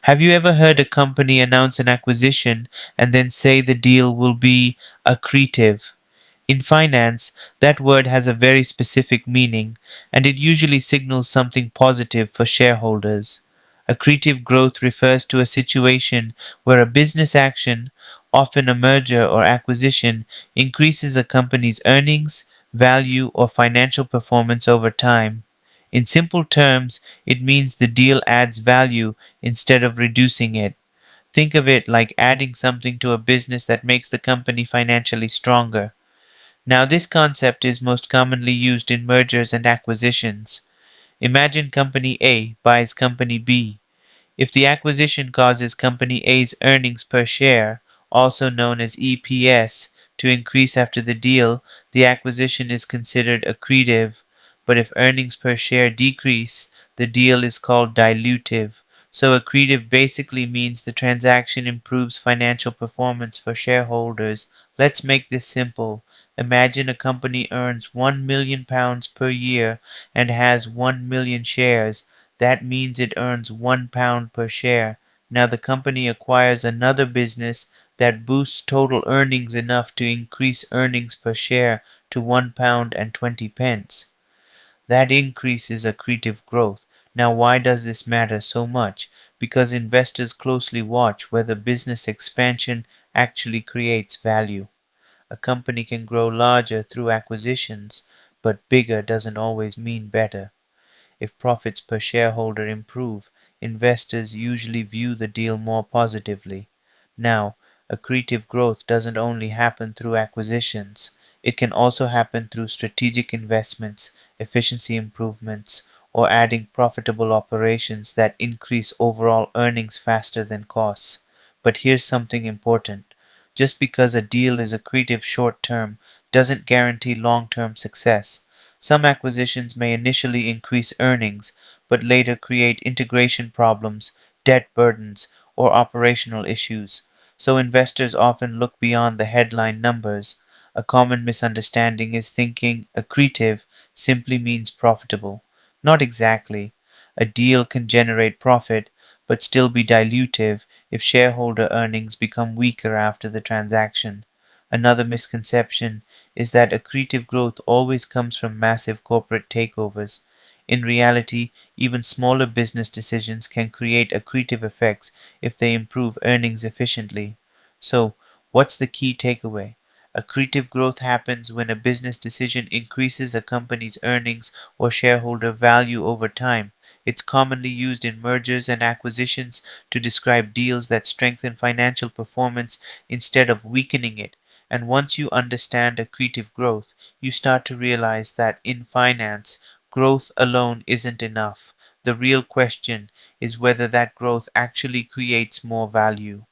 Have you ever heard a company announce an acquisition and then say the deal will be accretive? In finance, that word has a very specific meaning, and it usually signals something positive for shareholders. Accretive growth refers to a situation where a business action, often a merger or acquisition, increases a company's earnings, value, or financial performance over time. In simple terms, it means the deal adds value instead of reducing it. Think of it like adding something to a business that makes the company financially stronger. Now, this concept is most commonly used in mergers and acquisitions. Imagine Company A buys Company B. If the acquisition causes Company A's earnings per share, also known as EPS, to increase after the deal, the acquisition is considered accretive. But if earnings per share decrease, the deal is called dilutive. So accretive basically means the transaction improves financial performance for shareholders. Let's make this simple. Imagine a company earns £1 million per year and has 1 million shares. That means it earns £1 per share. Now the company acquires another business that boosts total earnings enough to increase earnings per share to £1 and 20 pence. That increase is accretive growth. Now why does this matter so much? Because investors closely watch whether business expansion actually creates value. A company can grow larger through acquisitions, but bigger doesn't always mean better. If profits per shareholder improve, investors usually view the deal more positively. Now, accretive growth doesn't only happen through acquisitions, it can also happen through strategic investments, efficiency improvements, or adding profitable operations that increase overall earnings faster than costs. But here's something important. Just because a deal is accretive short term doesn't guarantee long term success. Some acquisitions may initially increase earnings, but later create integration problems, debt burdens, or operational issues. So investors often look beyond the headline numbers. A common misunderstanding is thinking accretive simply means profitable. Not exactly. A deal can generate profit, but still be dilutive if shareholder earnings become weaker after the transaction. Another misconception is that accretive growth always comes from massive corporate takeovers. In reality, even smaller business decisions can create accretive effects if they improve earnings efficiently. So, what's the key takeaway? Accretive growth happens when a business decision increases a company's earnings or shareholder value over time. It's commonly used in mergers and acquisitions to describe deals that strengthen financial performance instead of weakening it. And once you understand accretive growth, you start to realize that in finance, growth alone isn't enough. The real question is whether that growth actually creates more value.